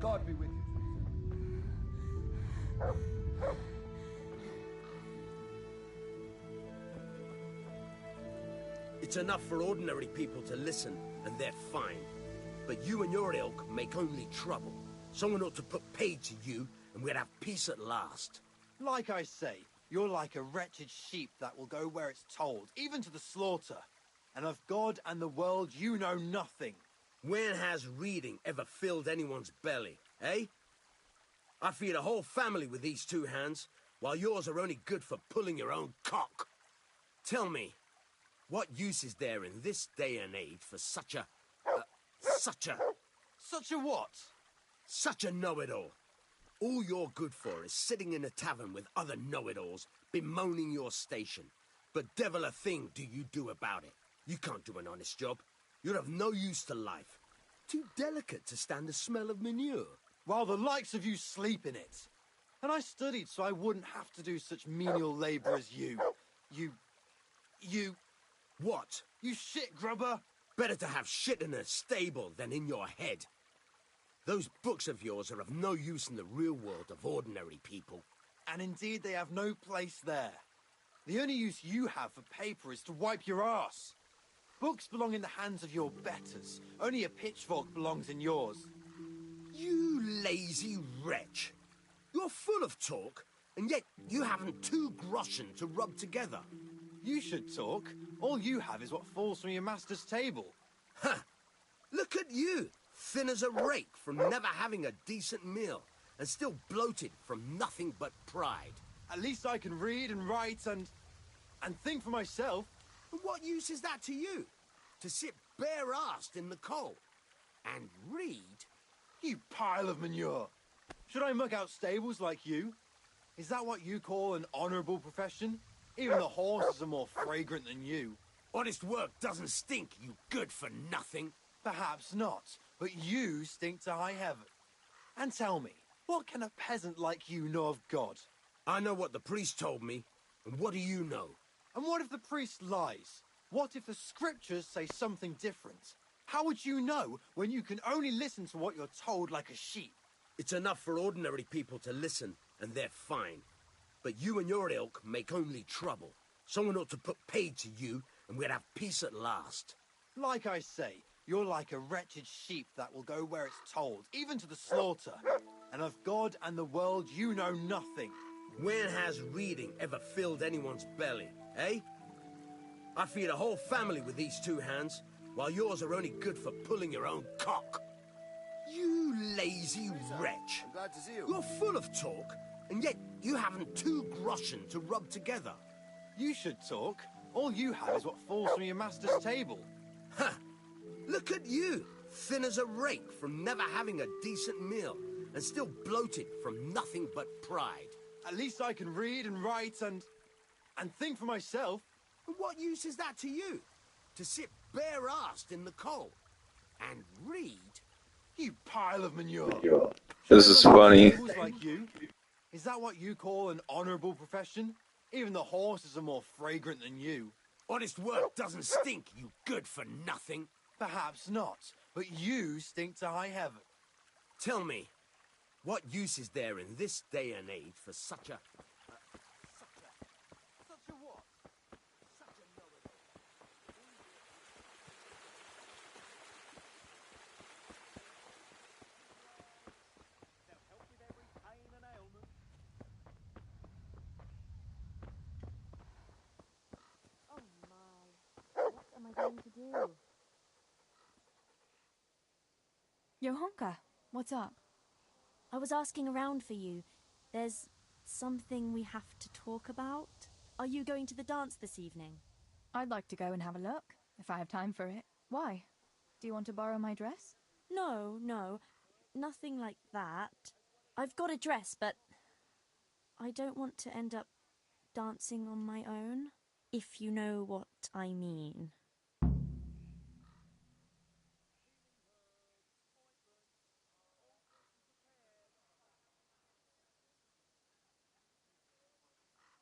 God be with you, Teresa. It's enough for ordinary people to listen, and they're fine. But you and your ilk make only trouble. Someone ought to put paid to you, and we'd have peace at last. Like I say, you're like a wretched sheep that will go where it's told, even to the slaughter. And of God and the world you know nothing. When has reading ever filled anyone's belly, eh? I feed a whole family with these two hands, while yours are only good for pulling your own cock. Tell me, what use is there in this day and age for such a what? Such a know-it-all. All you're good for is sitting in a tavern with other know-it-alls, bemoaning your station. But devil a thing do you do about it. You can't do an honest job. You're of no use to life. Too delicate to stand the smell of manure. While the likes of you sleep in it. And I studied so I wouldn't have to do such menial labour as you. You... What? You shit grubber! Better to have shit in a stable than in your head. Those books of yours are of no use in the real world of ordinary people. And indeed they have no place there. The only use you have for paper is to wipe your arse. Books belong in the hands of your betters. Only a pitchfork belongs in yours. You lazy wretch. You're full of talk, and yet you haven't 2 groschen to rub together. You should talk. All you have is what falls from your master's table. Ha! Look at you, thin as a rake from never having a decent meal, and still bloated from nothing but pride. At least I can read and write and think for myself. What use is that to you? To sit bare-assed in the cold and read? You pile of manure. Should I muck out stables like you? Is that what you call an honourable profession? Even the horses are more fragrant than you. Honest work doesn't stink, you good-for-nothing. Perhaps not, but you stink to high heaven. And tell me, what can a peasant like you know of God? I know what the priest told me, and what do you know? And what if the priest lies? What if the scriptures say something different? How would you know when you can only listen to what you're told like a sheep? It's enough for ordinary people to listen, and they're fine. But you and your ilk make only trouble. Someone ought to put paid to you, and we'd have peace at last. Like I say, you're like a wretched sheep that will go where it's told, even to the slaughter. And of God and the world you know nothing. When has reading ever filled anyone's belly, eh? I feed a whole family with these two hands, while yours are only good for pulling your own cock. You lazy wretch. I'm glad to see you. You're full of talk, and yet you haven't 2 groschen to rub together. You should talk. All you have is what falls from your master's table. Ha! Look at you, thin as a rake from never having a decent meal, and still bloated from nothing but pride. At least I can read and write and think for myself. What use is that to you? To sit bare-assed in the cold and read? You pile of manure. This is funny. Like you? Is that what you call an honourable profession? Even the horses are more fragrant than you. Honest work doesn't stink, you good-for-nothing. Perhaps not, but you stink to high heaven. Tell me, what use is there in this day and age for such a what? They'll help with every pain and ailment. Oh my, what am I going to do? Johanka, what's up? I was asking around for you. There's something we have to talk about. Are you going to the dance this evening? I'd like to go and have a look, if I have time for it. Why? Do you want to borrow my dress? No, nothing like that. I've got a dress, but I don't want to end up dancing on my own, if you know what I mean.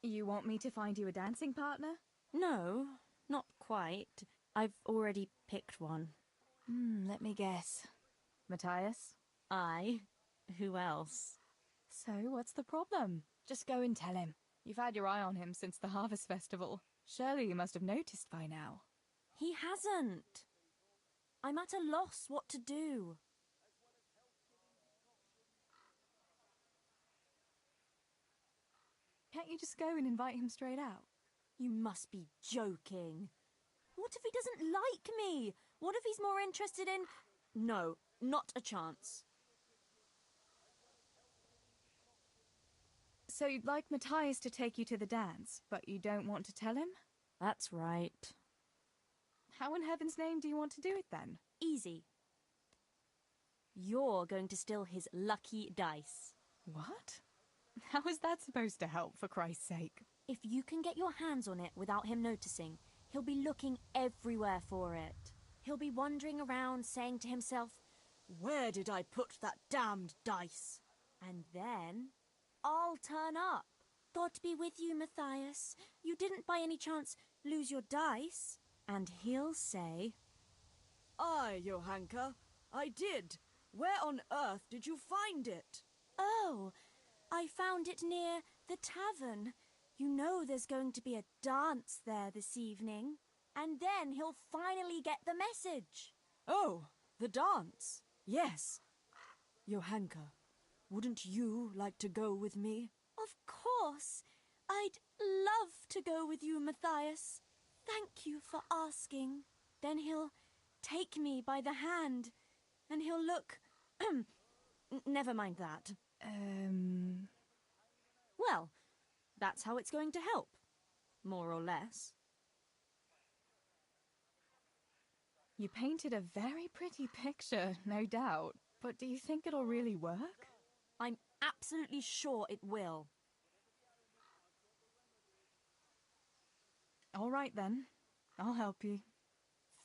You want me to find you a dancing partner? No, not quite. I've already picked one. Let me guess. Matthias? Aye. Who else? So, what's the problem? Just go and tell him. You've had your eye on him since the Harvest Festival. Surely you must have noticed by now. He hasn't. I'm at a loss what to do. Can't you just go and invite him straight out? You must be joking. What if he doesn't like me? What if he's more interested in... No, not a chance. So you'd like Matthias to take you to the dance, but you don't want to tell him? That's right. How in heaven's name do you want to do it then? Easy. You're going to steal his lucky dice. What? How is that supposed to help, for Christ's sake? If you can get your hands on it without him noticing, he'll be looking everywhere for it. He'll be wandering around saying to himself, "Where did I put that damned dice?" And then I'll turn up. God be with you, Matthias. You didn't by any chance lose your dice? And he'll say, "Aye, Johanka, I did. Where on earth did you find it?" "Oh, I found it near the tavern. You know there's going to be a dance there this evening." And then he'll finally get the message. "Oh, the dance. Yes. Johanka, wouldn't you like to go with me?" Of course. I'd love to go with you, Matthias. Thank you for asking. Then he'll take me by the hand, and he'll look... Never mind that. Well, that's how it's going to help. More or less. You painted a very pretty picture, no doubt. But do you think it'll really work? I'm absolutely sure it will. All right then. I'll help you.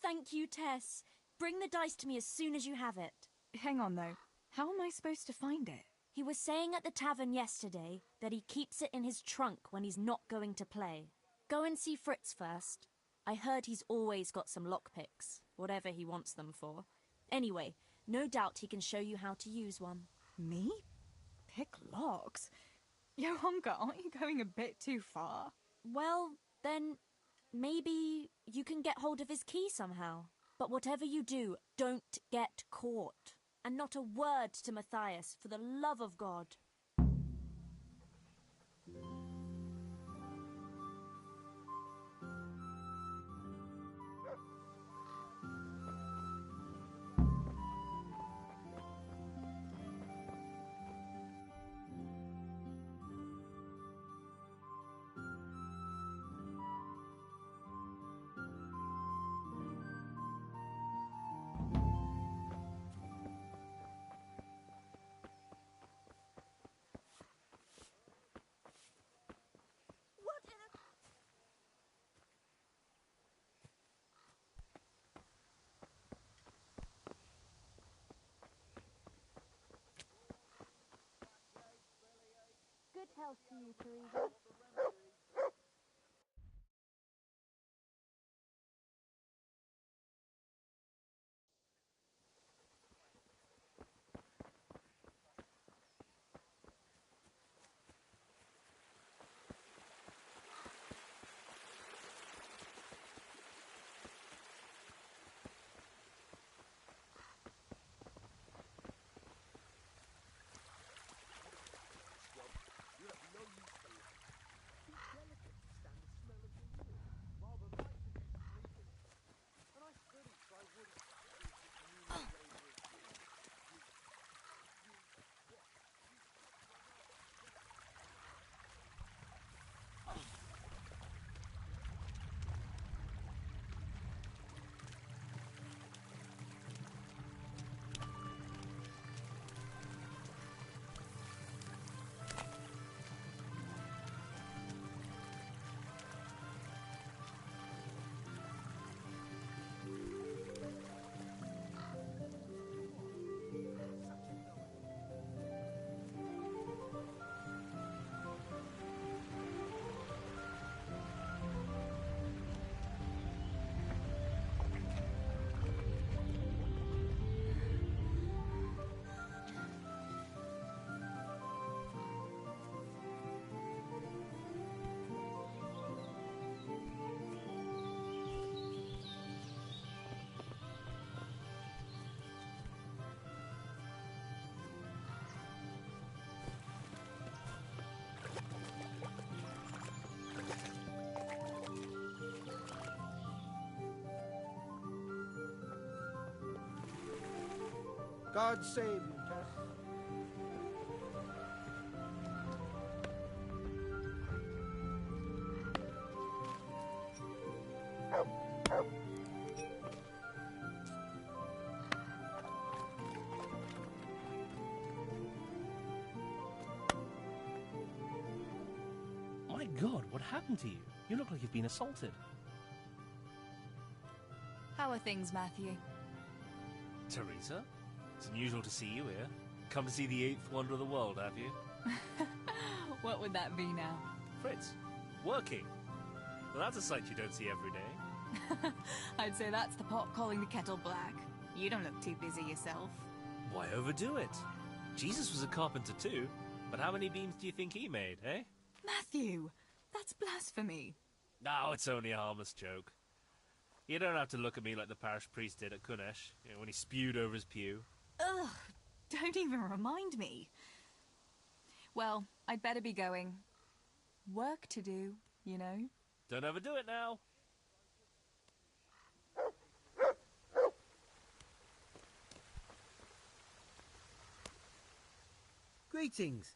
Thank you, Tess. Bring the dice to me as soon as you have it. Hang on though. How am I supposed to find it? He was saying at the tavern yesterday that he keeps it in his trunk when he's not going to play. Go and see Fritz first. I heard he's always got some lockpicks, whatever he wants them for. Anyway, no doubt he can show you how to use one. Me? Pick locks? Johanka, aren't you going a bit too far? Well, then maybe you can get hold of his key somehow. But whatever you do, don't get caught. And not a word to Matthias, for the love of God. Good health to you, Teresa. God save you, Tess. My God, what happened to you? You look like you've been assaulted. How are things, Matthew? Teresa? It's unusual to see you here. Come to see the eighth wonder of the world, have you? What would that be now? Fritz, working. Well, that's a sight you don't see every day. I'd say that's the pot calling the kettle black. You don't look too busy yourself. Why overdo it? Jesus was a carpenter too, but how many beams do you think he made, eh? Matthew, that's blasphemy. No, it's only a harmless joke. You don't have to look at me like the parish priest did at Kunesh, when he spewed over his pew. Ugh, don't even remind me. Well, I'd better be going. Work to do, you know. Don't overdo it now. Greetings.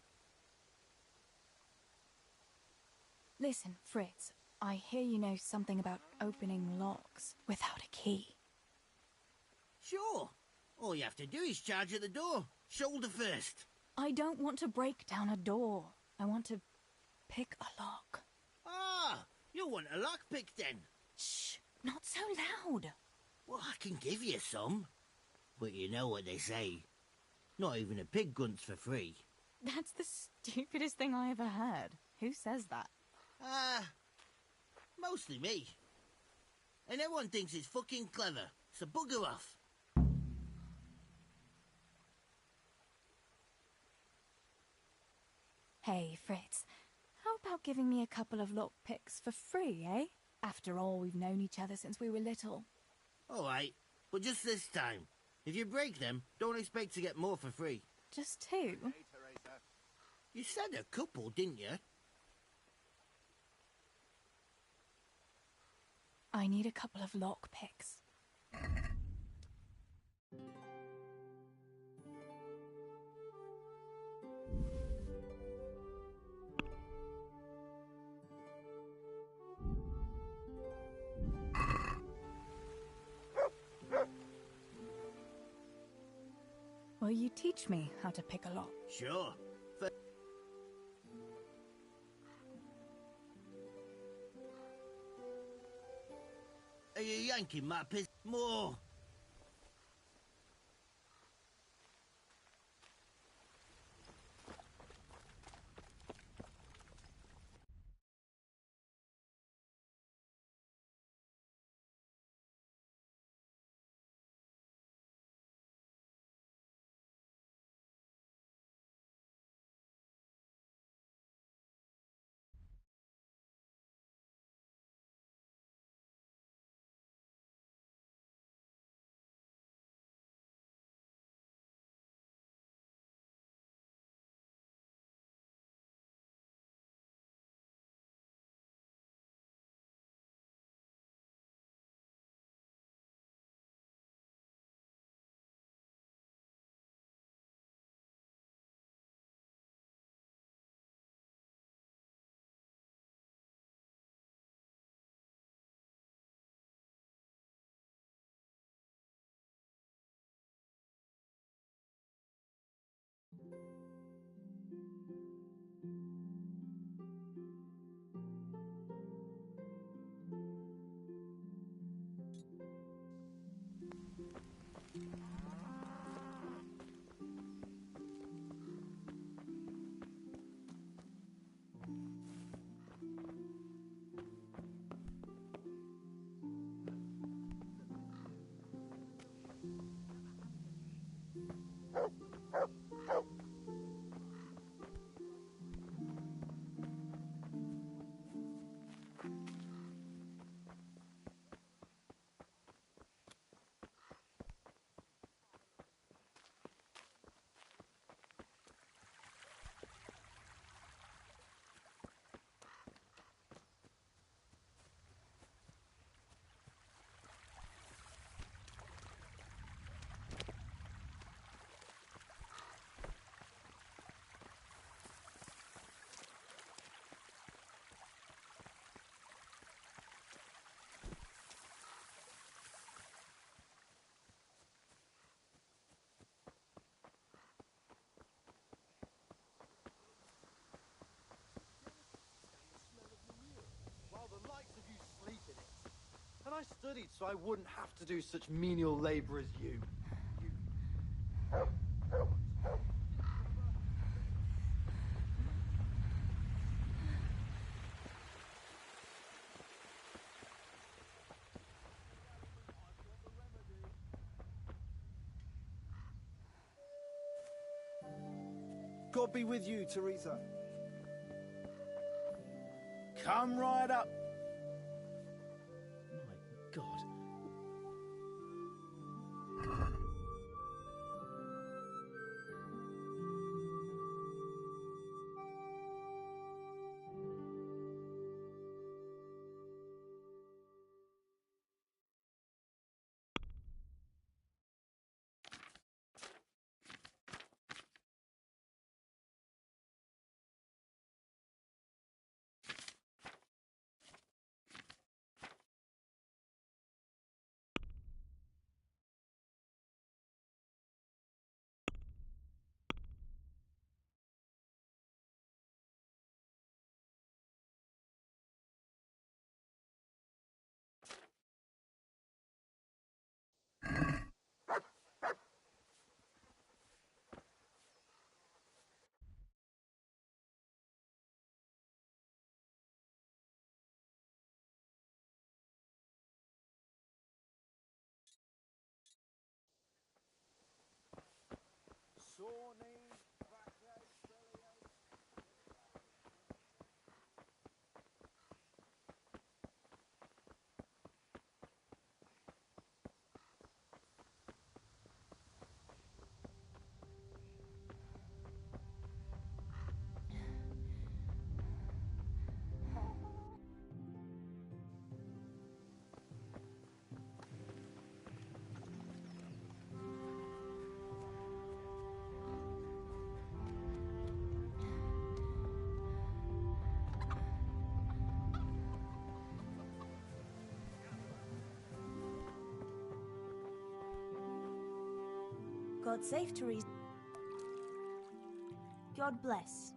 Listen, Fritz, I hear you know something about opening locks without a key. Sure. All you have to do is charge at the door. Shoulder first. I don't want to break down a door. I want to pick a lock. Ah, you want a lockpick then? Shh, not so loud. Well, I can give you some. But you know what they say. Not even a pig grunts for free. That's the stupidest thing I ever heard. Who says that? Mostly me. And everyone thinks it's fucking clever, so bugger off. Hey, Fritz, how about giving me a couple of lockpicks for free, eh? After all, we've known each other since we were little. All right, but just this time. If you break them, don't expect to get more for free. Just two? You said a couple, didn't you? I need a couple of lockpicks. Will you teach me how to pick a lock? Sure. Are you yanking my piss? More! I studied so I wouldn't have to do such menial labor as you. God be with you, Teresa. Come right up. My God. God save Teresa. God bless.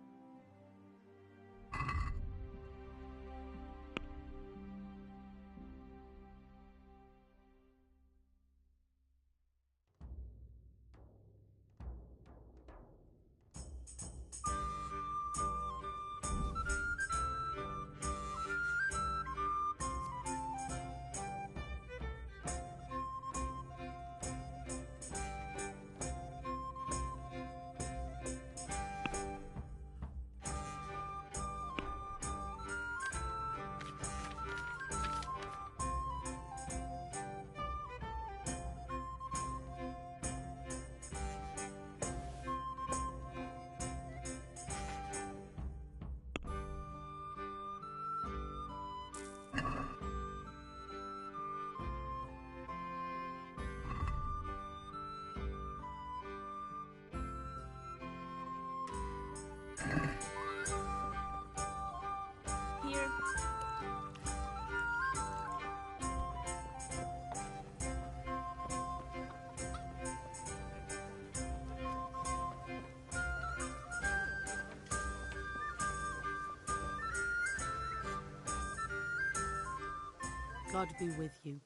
Here. God be with you.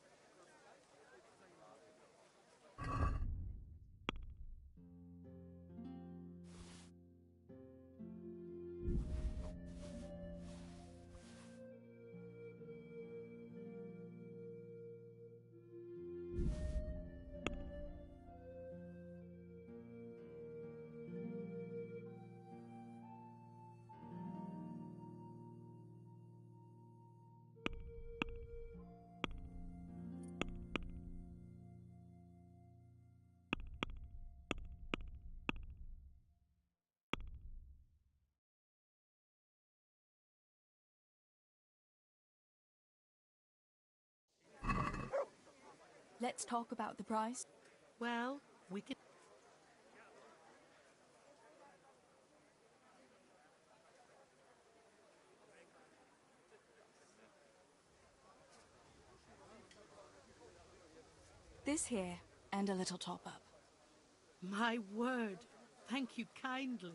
Let's talk about the price. Well, we can... This here, and a little top-up. My word. Thank you kindly.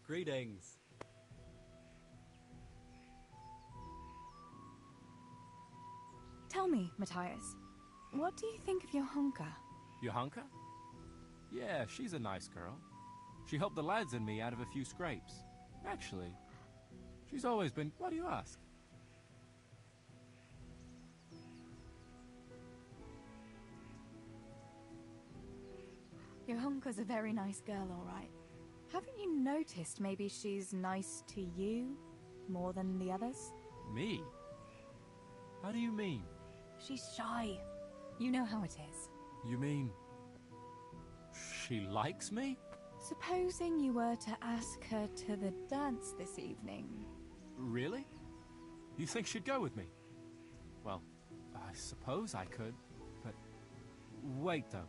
Greetings. Tell me, Matthias, what do you think of your honker? Johanka? Yeah, she's a nice girl. She helped the lads and me out of a few scrapes. Actually, she's always been... Why do you ask? Your honker's a very nice girl, all right. Haven't you noticed maybe she's nice to you more than the others? Me? How do you mean? She's shy. You know how it is. You mean... she likes me? Supposing you were to ask her to the dance this evening. Really? You think she'd go with me? Well, I suppose I could, but... Wait, though.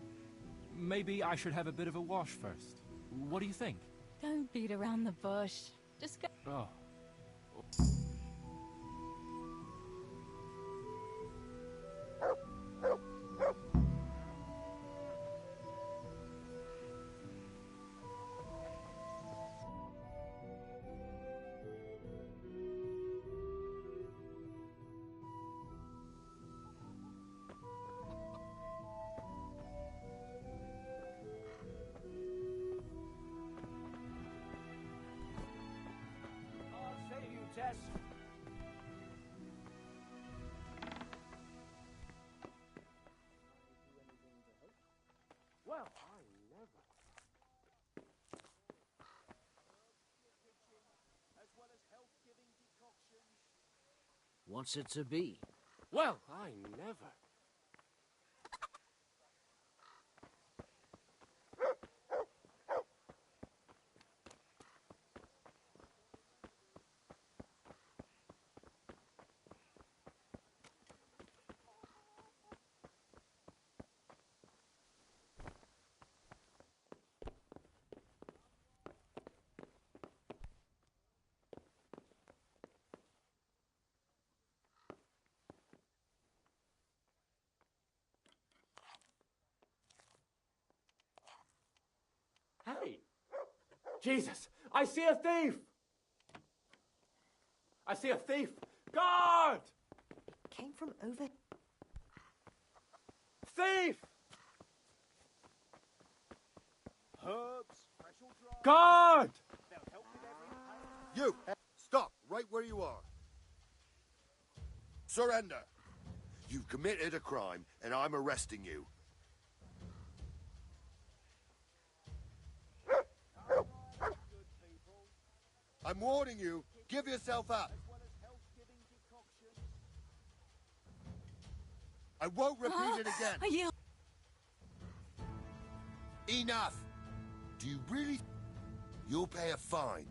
Maybe I should have a bit of a wash first. What do you think? Don't beat around the bush. Just go... Oh. Tess. Well, I never. As well as health-giving decoctions. What's it to be? Well, I never. Hey! Jesus! I see a thief! I see a thief! Guard! Came from over... Thief! Herbs, fresh or dry. Guard! They'll help with every You! Stop right where you are. Surrender. You've committed a crime, and I'm arresting you. I'm warning you. Give yourself up. I won't repeat it again. Enough. Do you really... You'll pay a fine.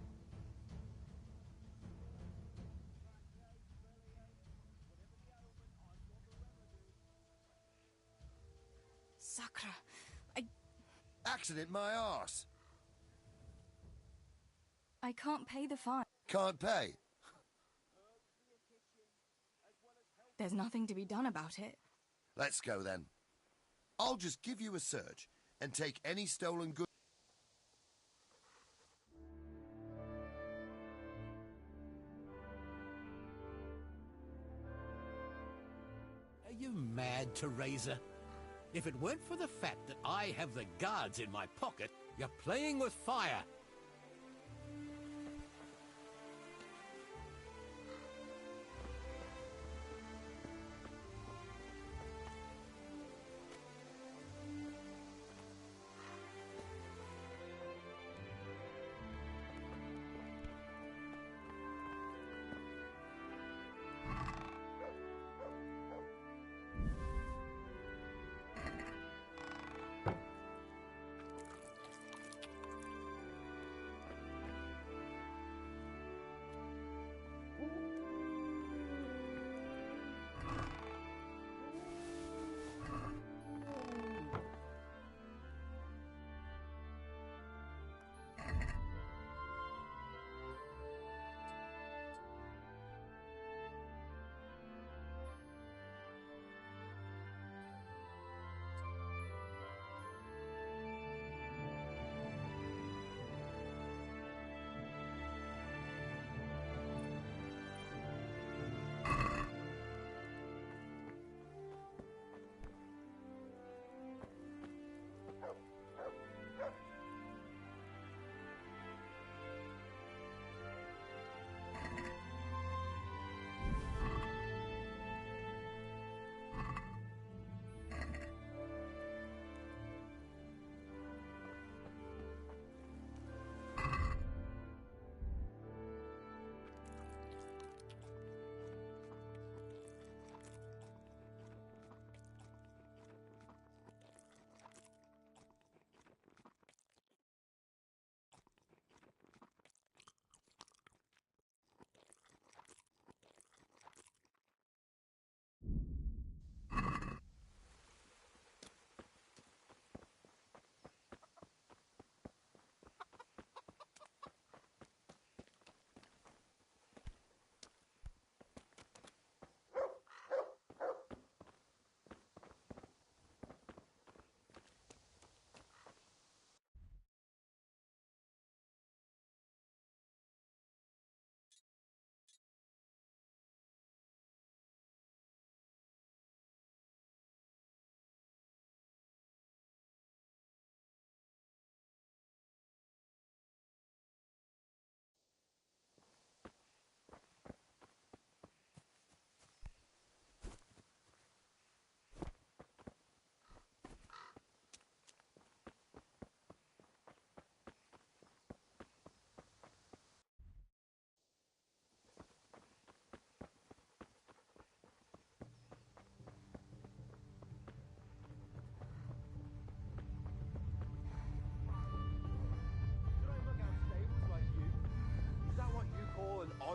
Sakra, Accident my arse. I can't pay the fine. Can't pay. There's nothing to be done about it. Let's go then. I'll just give you a search and take any stolen goods. Are you mad, Teresa? If it weren't for the fact that I have the guards in my pocket, you're playing with fire.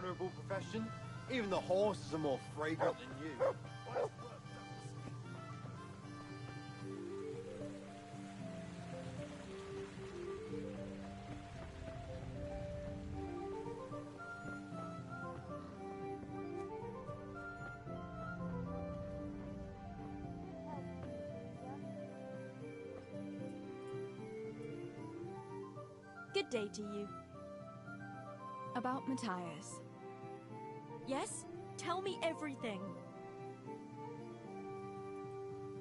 honourable profession. Even the horses are more fragrant than you. Good day to you. About Matthias. Yes? Tell me everything.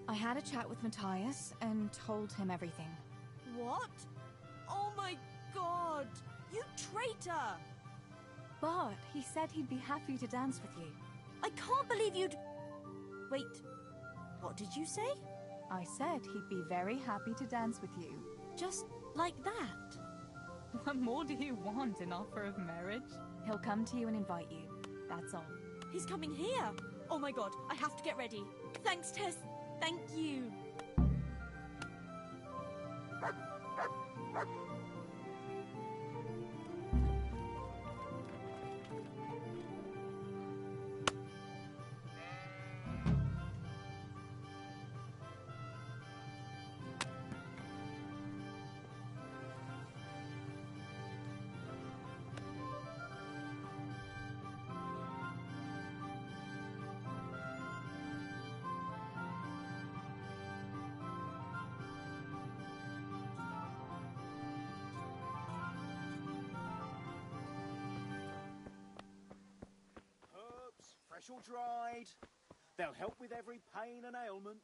I had a chat with Matthias and told him everything. What? Oh my god! You traitor! But he said he'd be happy to dance with you. I can't believe you'd... Wait, what did you say? I said he'd be very happy to dance with you. Just like that? What more do you want, an offer of marriage? He'll come to you and invite you. That's all. He's coming here! Oh my god, I have to get ready. Thanks, Tess. Thank you. Fresh or dried, they'll help with every pain and ailment.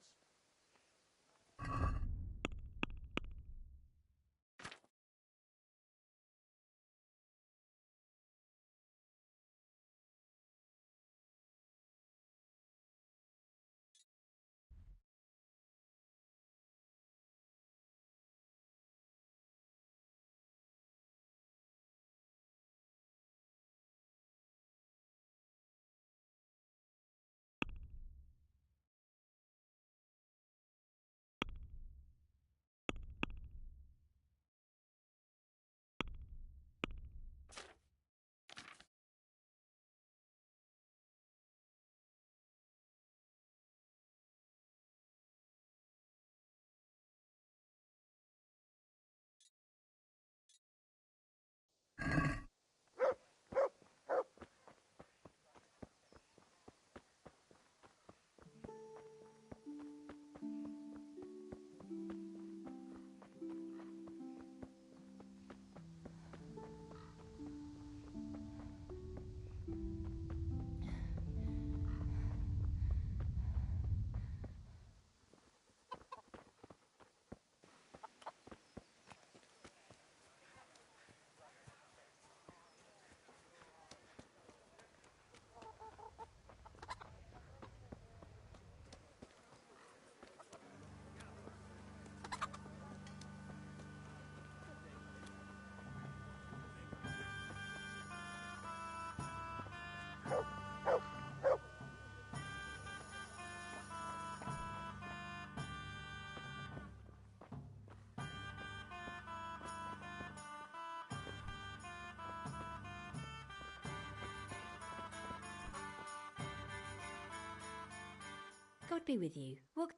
God be with you. Walk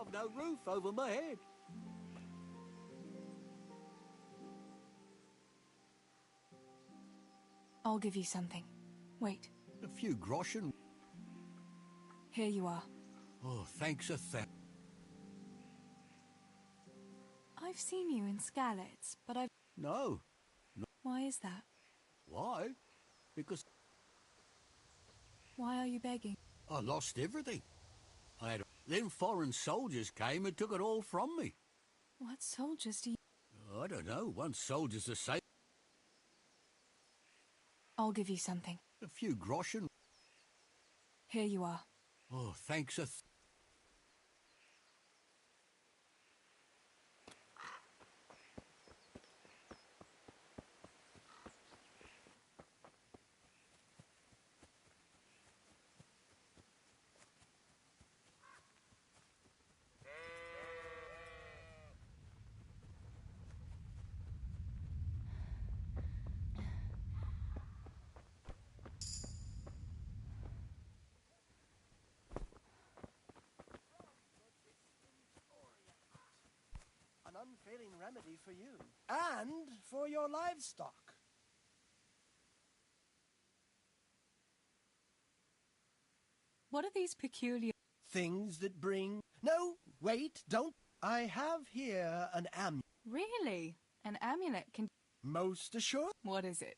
I've no roof over my head. I'll give you something. Wait. A few groschen. Here you are. Oh, thanks a thou. I've seen you in Skalitz, but I've... No. Why is that? Why? Because Why are you begging? I lost everything. Then foreign soldiers came and took it all from me. What soldiers do you... I don't know. One soldier's the same. I'll give you something. A few groschen. Here you are. Oh, thanks a An unfailing remedy for you. And for your livestock. What are these peculiar... Things that bring... No, wait, don't. I have here an amulet. Really? An amulet can... Most assured. What is it?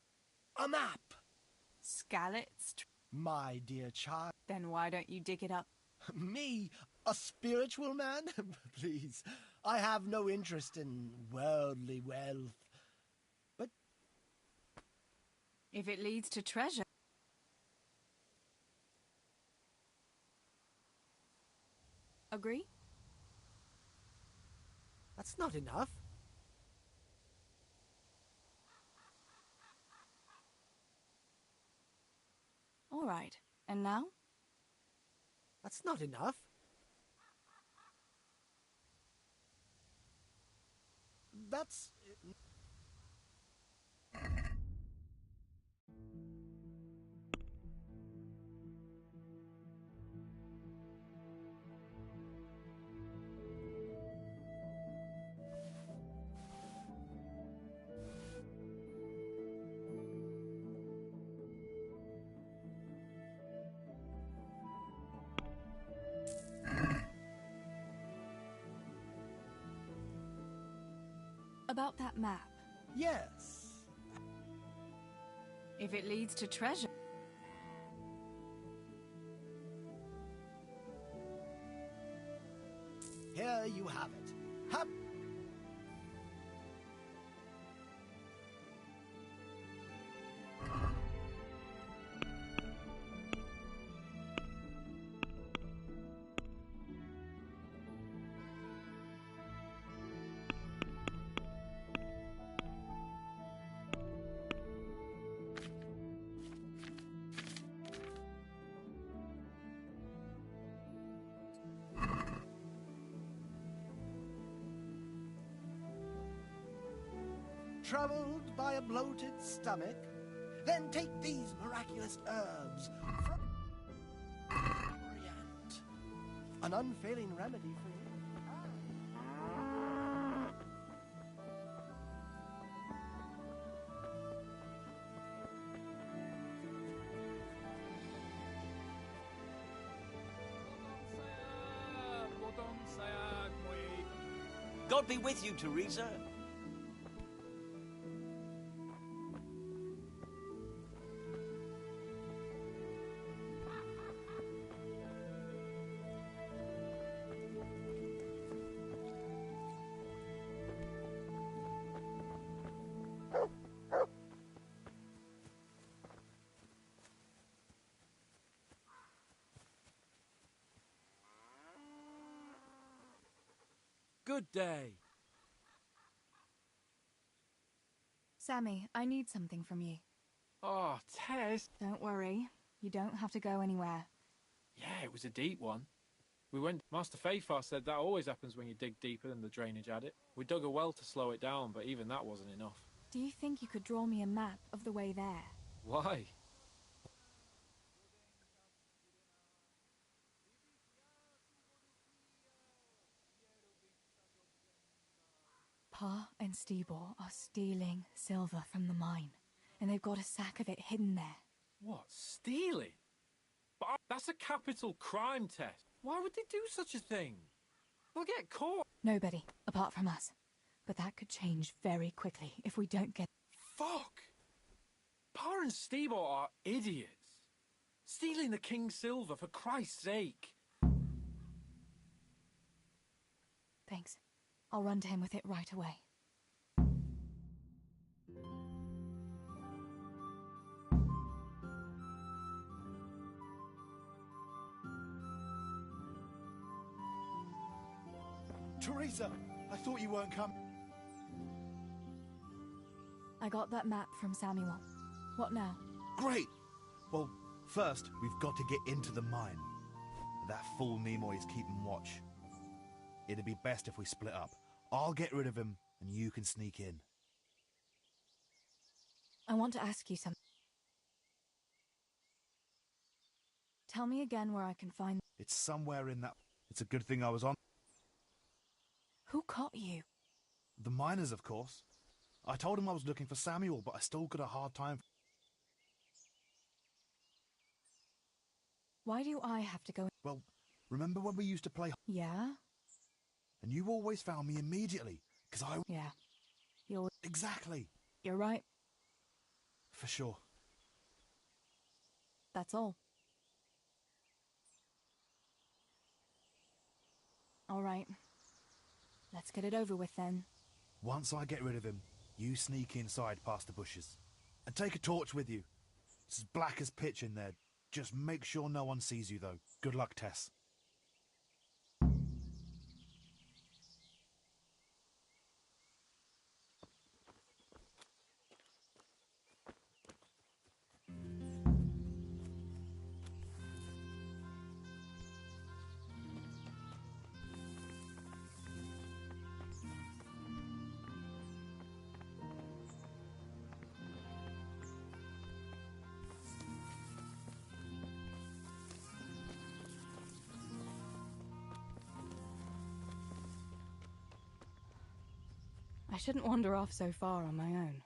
A map. Skalitz? My dear child. Then why don't you dig it up? Me? A spiritual man? Please. I have no interest in worldly wealth. But... If it leads to treasure... Agree? That's not enough. All right. And now? That's not enough. That's... About that map. Yes. If it leads to treasure... Here you have it. Hap troubled by a bloated stomach? Then take these miraculous herbs from Orient. An unfailing remedy for you. God be with you, Teresa. Good day. Sammy, I need something from you. Oh, Tess. Don't worry. You don't have to go anywhere. Yeah, it was a deep one. We went... Master Fayfar said that always happens when you dig deeper than the drainage at it. We dug a well to slow it down, but even that wasn't enough. Do you think you could draw me a map of the way there? Why? Pa and Stebor are stealing silver from the mine, and they've got a sack of it hidden there. What, stealing? But that's a capital crime test. Why would they do such a thing? They'll get caught. Nobody, apart from us. But that could change very quickly if we don't get... Fuck! Pa and Stebor are idiots. Stealing the king's silver, for Christ's sake. Thanks. I'll run to him with it right away. Teresa, I thought you weren't coming. I got that map from Samuel. What now? Great! Well, first, we've got to get into the mine. That fool Nimoy is keeping watch. It'd be best if we split up. I'll get rid of him, and you can sneak in. I want to ask you something. Tell me again where I can find... It's somewhere in that... It's a good thing I was on. Who caught you? The miners, of course. I told him I was looking for Samuel, but I still got a hard time. Why do I have to go... Well, remember when we used to play... Yeah? And you always found me immediately, because I... Yeah. You're... Exactly. You're right. For sure. That's all. All right. Let's get it over with then. Once I get rid of him, you sneak inside past the bushes. And take a torch with you. It's as black as pitch in there. Just make sure no one sees you, though. Good luck, Tess. I shouldn't wander off so far on my own.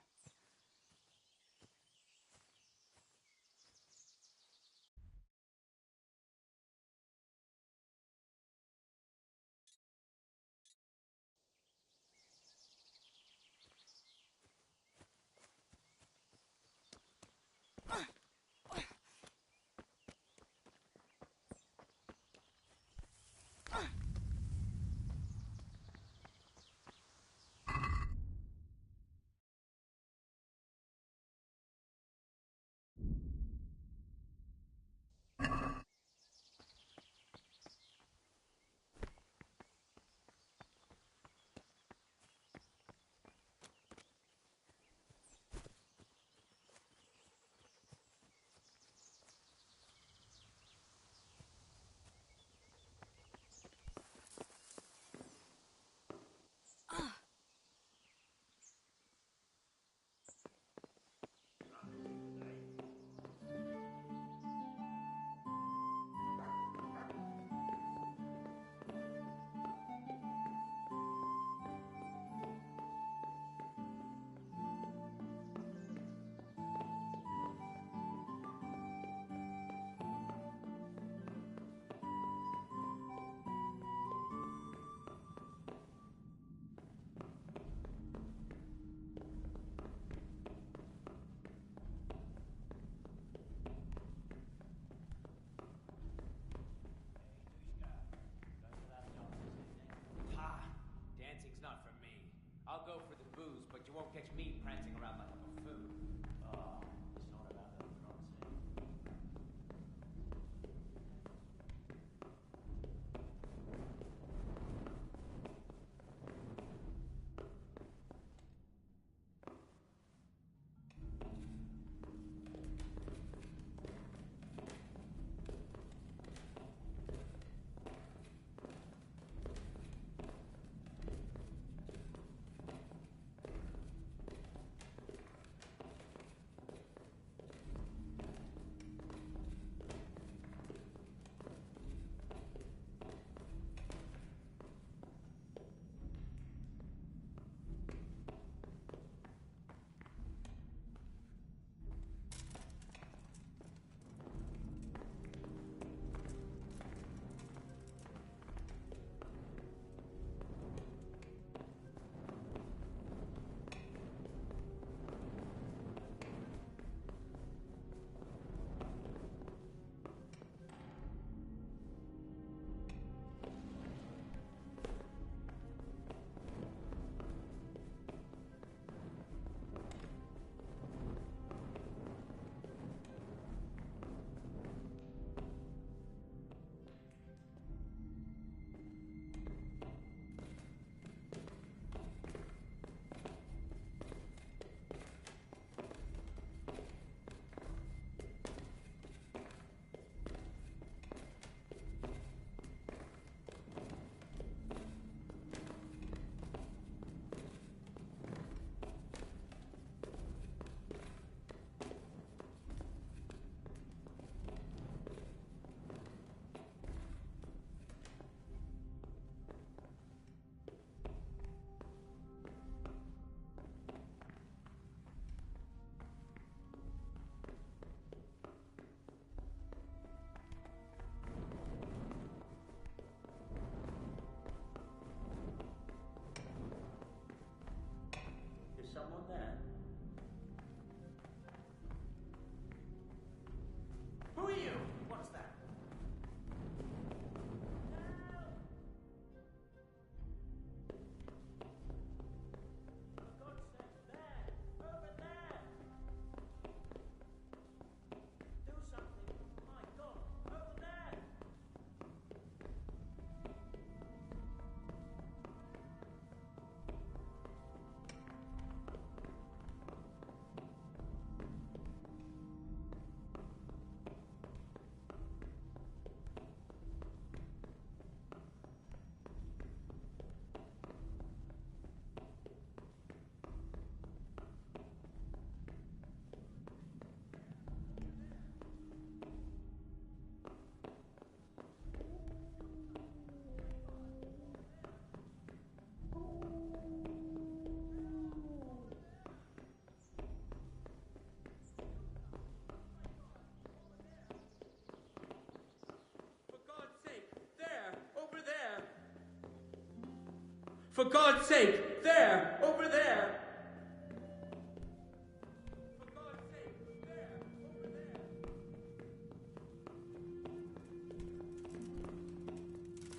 For God's sake! There! Over there!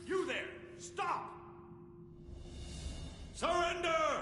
You there! Stop! Surrender!